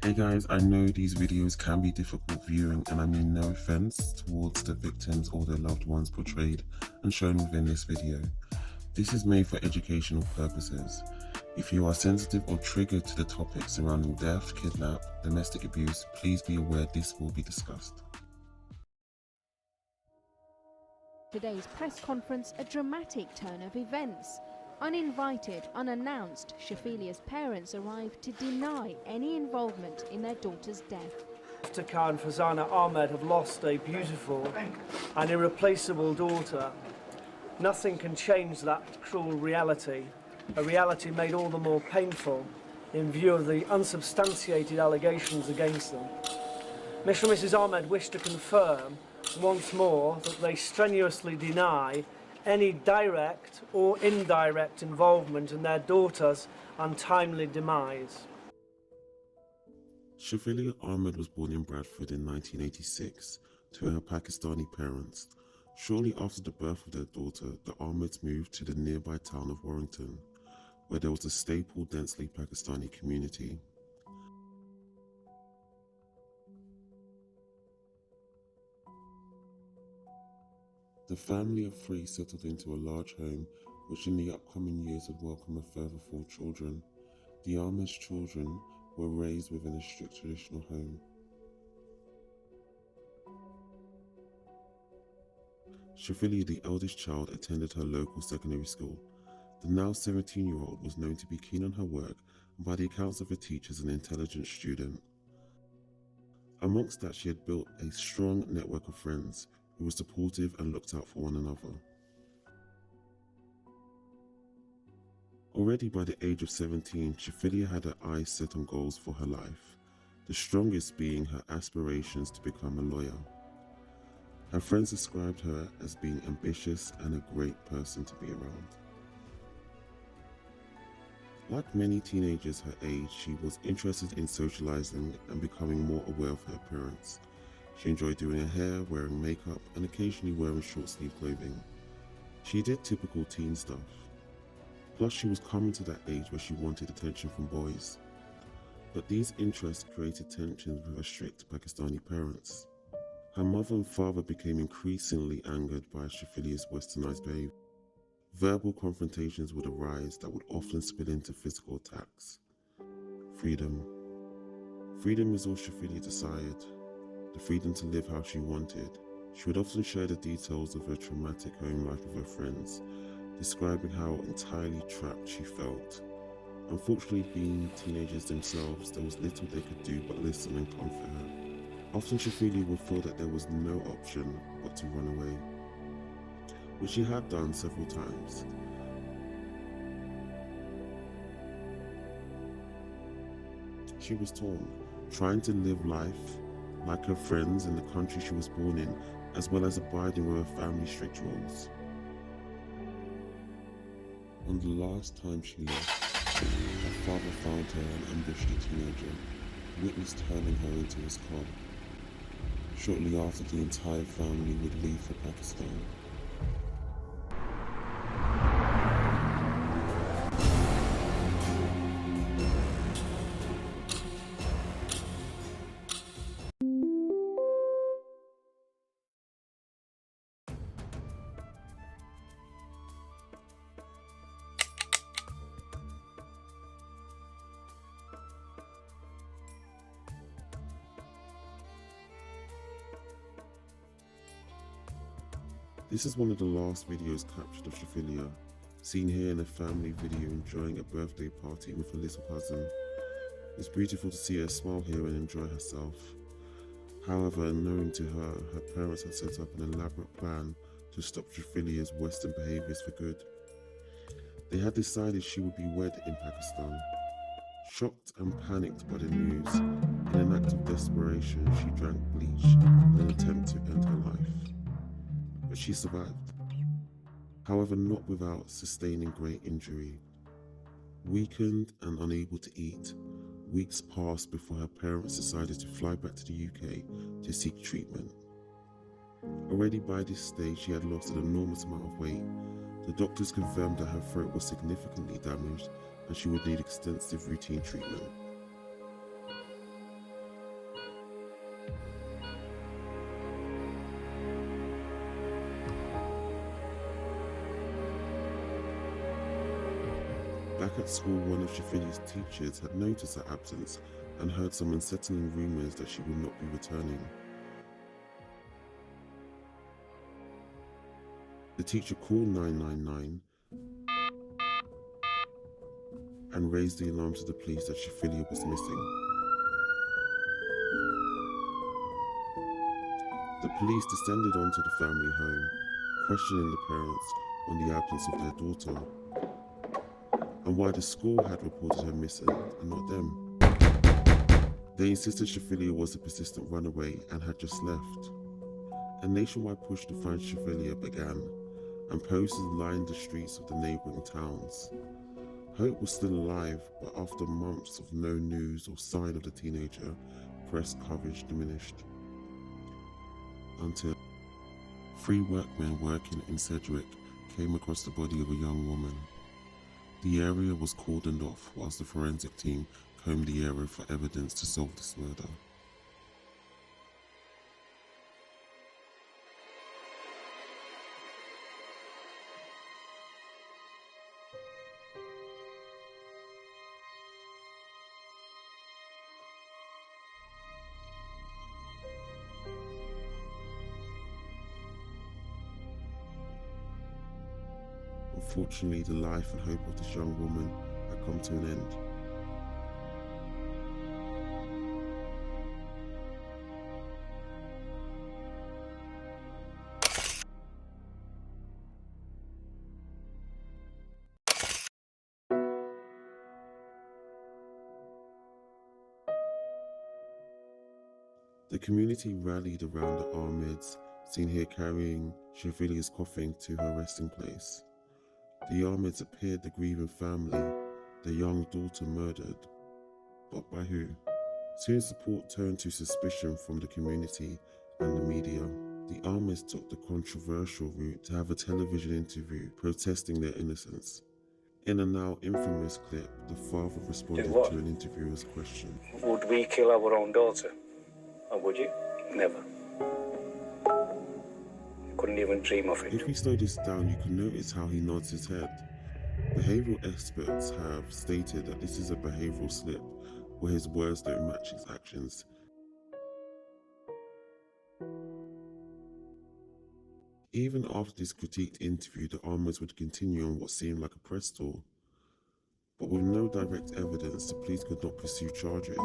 Hey guys, I know these videos can be difficult viewing, and I mean no offense towards the victims or their loved ones portrayed and shown within this video. This is made for educational purposes. If you are sensitive or triggered to the topics surrounding death, kidnap, domestic abuse, please be aware this will be discussed. Today's press conference, a dramatic turn of events. Uninvited, unannounced, Shafilea's parents arrived to deny any involvement in their daughter's death. Taka and Fazana Ahmed have lost a beautiful and irreplaceable daughter. Nothing can change that cruel reality, a reality made all the more painful in view of the unsubstantiated allegations against them. Mr. and Mrs. Ahmed wish to confirm once more that they strenuously deny any direct or indirect involvement in their daughter's untimely demise. Shafilea Ahmed was born in Bradford in 1986 to her Pakistani parents. Shortly after the birth of their daughter, the Ahmeds moved to the nearby town of Warrington, where there was a staple, densely Pakistani community. The family of three settled into a large home, which in the upcoming years would welcome a further 4 children. The Ahmed's children were raised within a strict traditional home. Shafilea, the eldest child, attended her local secondary school. The now 17-year-old was known to be keen on her work and, by the accounts of her teachers, an intelligent student. Amongst that, she had built a strong network of friends who were supportive and looked out for one another. Already by the age of 17, Shafilea had her eyes set on goals for her life, the strongest being her aspirations to become a lawyer. Her friends described her as being ambitious and a great person to be around. Like many teenagers her age, she was interested in socializing and becoming more aware of her appearance. She enjoyed doing her hair, wearing makeup, and occasionally wearing short-sleeve clothing. She did typical teen stuff. Plus, she was coming to that age where she wanted attention from boys. But these interests created tensions with her strict Pakistani parents. Her mother and father became increasingly angered by Shafilea's westernized behavior. Verbal confrontations would arise that would often spill into physical attacks. Freedom. Freedom is all Shafilea desired. The freedom to live how she wanted. She would often share the details of her traumatic home life with her friends, describing how entirely trapped she felt. Unfortunately, being teenagers themselves, there was little they could do but listen and comfort her. Often Shafilea would feel that there was no option but to run away, which she had done several times. She was torn, trying to live life like her friends in the country she was born in, as well as abiding with her family's strict rules. On the last time she left, her father found her an ambushed teenager, witnessed turning her into his car. Shortly after, the entire family would leave for Pakistan. This is one of the last videos captured of Shafilea, seen here in a family video enjoying a birthday party with her little cousin. It's beautiful to see her smile here and enjoy herself. However, unknown to her, her parents had set up an elaborate plan to stop Shafilea's Western behaviours for good. They had decided she would be wed in Pakistan. Shocked and panicked by the news, in an act of desperation, she drank bleach in an attempt to end her life. But she survived. However, not without sustaining great injury. Weakened and unable to eat, weeks passed before her parents decided to fly back to the UK to seek treatment. Already by this stage, she had lost an enormous amount of weight. The doctors confirmed that her throat was significantly damaged and she would need extensive routine treatment. Back at school, one of Shafiley's teachers had noticed her absence and heard some unsettling rumours that she would not be returning. The teacher called 999 and raised the alarm to the police that Shafilea was missing. The police descended onto the family home, questioning the parents on the absence of their daughter and why the school had reported her missing and not them. They insisted Shafilea was a persistent runaway and had just left. A nationwide push to find Shafilea began, and posters lined the streets of the neighbouring towns. Hope was still alive, but after months of no news or sign of the teenager, press coverage diminished. Until 3 workmen working in Sedgwick came across the body of a young woman. The area was cordoned off whilst the forensic team combed the area for evidence to solve this murder. Unfortunately, the life and hope of this young woman had come to an end. The community rallied around the Ahmeds, seen here carrying Shafiley's coffin to her resting place. The Ahmeds appeared the grieving family, their young daughter murdered. But by who? Soon support turned to suspicion from the community and the media. The Ahmeds took the controversial route to have a television interview protesting their innocence. In a now infamous clip, the father responded to an interviewer's question. Would we kill our own daughter? Or would you? Never. Couldn't even dream of it. If we slow this down, you can notice how he nods his head. Behavioural experts have stated that this is a behavioural slip, where his words don't match his actions. Even after this critiqued interview, the Ahmeds would continue on what seemed like a press tour. But with no direct evidence, the police could not pursue charges.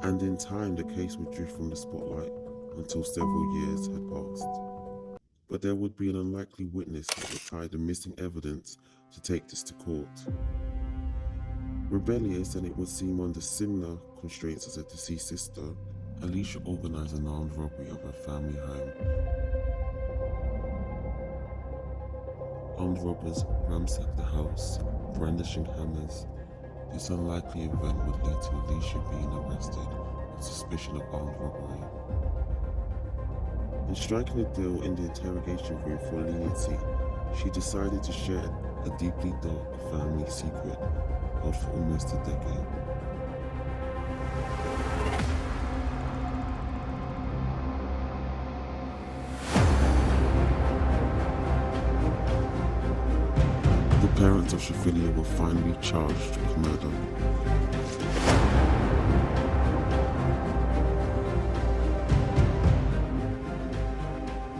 And in time, the case would drift from the spotlight until several years had passed. But there would be an unlikely witness that would tie the missing evidence to take this to court. Rebellious, and it would seem under similar constraints as her deceased sister, Alicia organised an armed robbery of her family home. Armed robbers ransacked the house, brandishing hammers. This unlikely event would lead to Alicia being arrested on suspicion of armed robbery. In striking a deal in the interrogation room for leniency, she decided to share a deeply dark family secret held for almost a decade. The parents of Shafilea were finally charged with murder.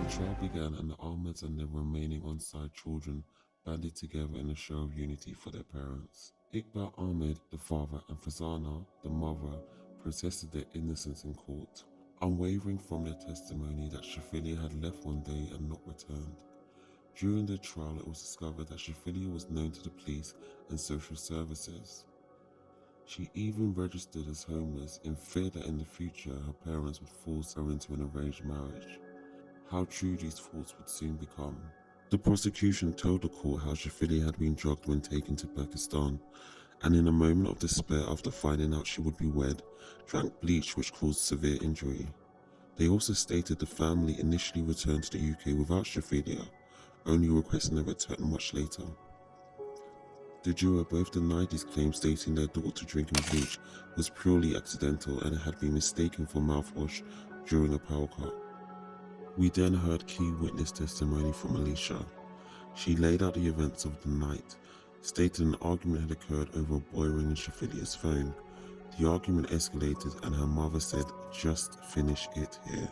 The trial began, and the Ahmeds and their remaining on-side children banded together in a show of unity for their parents. Iqbal Ahmed, the father, and Fazana, the mother, protested their innocence in court, unwavering from their testimony that Shafilea had left one day and not returned. During the trial, it was discovered that Shafilea was known to the police and social services. She even registered as homeless in fear that in the future her parents would force her into an arranged marriage. How true these thoughts would soon become. The prosecution told the court how Shafilea had been drugged when taken to Pakistan, and in a moment of despair after finding out she would be wed, drank bleach which caused severe injury. They also stated the family initially returned to the UK without Shafilea, only requesting a return much later. The juror both denied these claims, stating their daughter drinking bleach was purely accidental and it had been mistaken for mouthwash during a power cut. We then heard key witness testimony from Alicia. She laid out the events of the night, stated an argument had occurred over a boy ringing Shafelea's phone. The argument escalated and her mother said, "Just finish it here."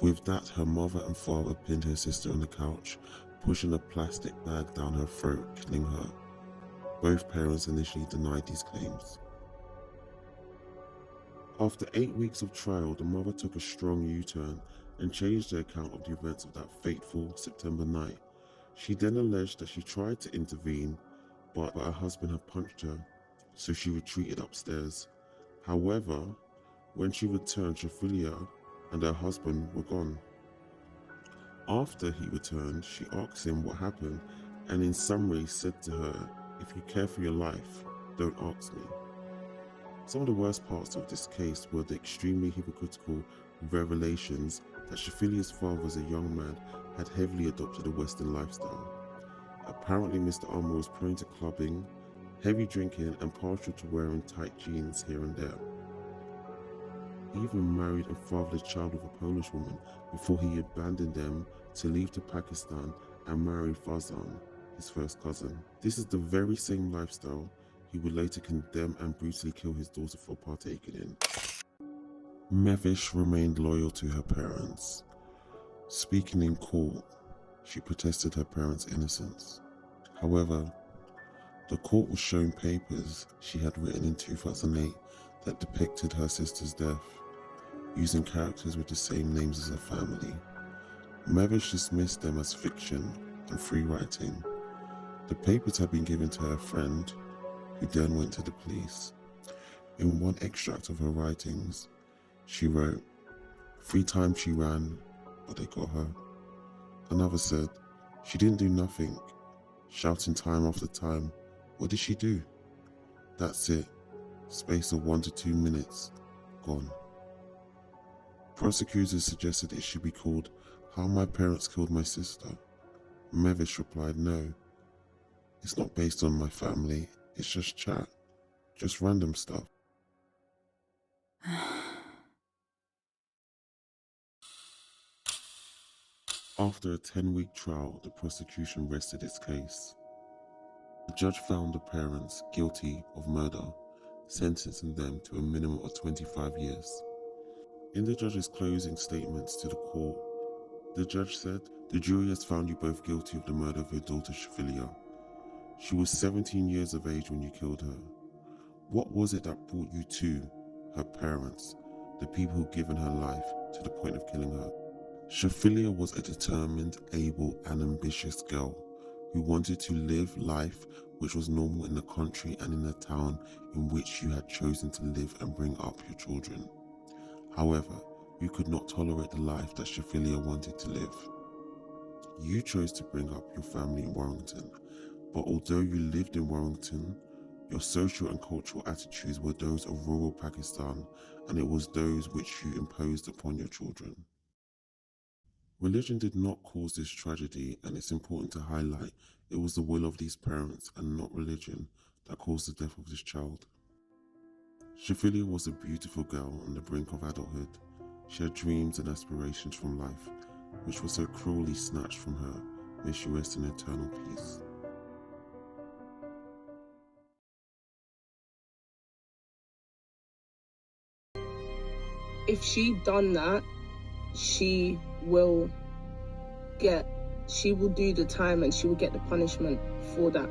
With that, her mother and father pinned her sister on the couch, pushing a plastic bag down her throat, killing her. Both parents initially denied these claims. After 8 weeks of trial, the mother took a strong U-turn and changed her account of the events of that fateful September night. She then alleged that she tried to intervene, but her husband had punched her, so she retreated upstairs. However, when she returned, Shafilea and her husband were gone. After he returned, she asked him what happened and in summary said to her, "If you care for your life, don't ask me." Some of the worst parts of this case were the extremely hypocritical revelations that Shafelea's father as a young man had heavily adopted a Western lifestyle. Apparently Mr. Ahmed was prone to clubbing, heavy drinking and partial to wearing tight jeans here and there. He even married and fathered a child with a Polish woman before he abandoned them to leave to Pakistan and marry Fazan, his first cousin. This is the very same lifestyle he would later condemn and brutally kill his daughter for partaking in. Mevish remained loyal to her parents. Speaking in court, she protested her parents' innocence. However, the court was shown papers she had written in 2008 that depicted her sister's death, using characters with the same names as her family. Mevish dismissed them as fiction and free writing. The papers had been given to her friend, who then went to the police. In one extract of her writings, she wrote, "3 times she ran, but they got her." Another said, "She didn't do nothing," shouting time after time. What did she do? That's it. Space of 1 to 2 minutes, gone. Prosecutors suggested it should be called "How My Parents Killed My Sister." Mevish replied, "No, it's not based on my family, it's just chat, just random stuff." After a 10-week trial, the prosecution rested its case. The judge found the parents guilty of murder, sentencing them to a minimum of 25 years. In the judge's closing statements to the court, the judge said, "The jury has found you both guilty of the murder of your daughter Shafilea. She was 17 years of age when you killed her. What was it that brought you to her parents, the people who'd given her life, to the point of killing her?" Shafilea was a determined, able and ambitious girl who wanted to live life which was normal in the country and in the town in which you had chosen to live and bring up your children. However, you could not tolerate the life that Shafilea wanted to live. You chose to bring up your family in Warrington, but although you lived in Warrington, your social and cultural attitudes were those of rural Pakistan, and it was those which you imposed upon your children. Religion did not cause this tragedy, and it's important to highlight it was the will of these parents and not religion that caused the death of this child. Shafilea was a beautiful girl on the brink of adulthood. She had dreams and aspirations from life, which were so cruelly snatched from her. May she rest in eternal peace. If she done that, she will do the time and she will get the punishment for that.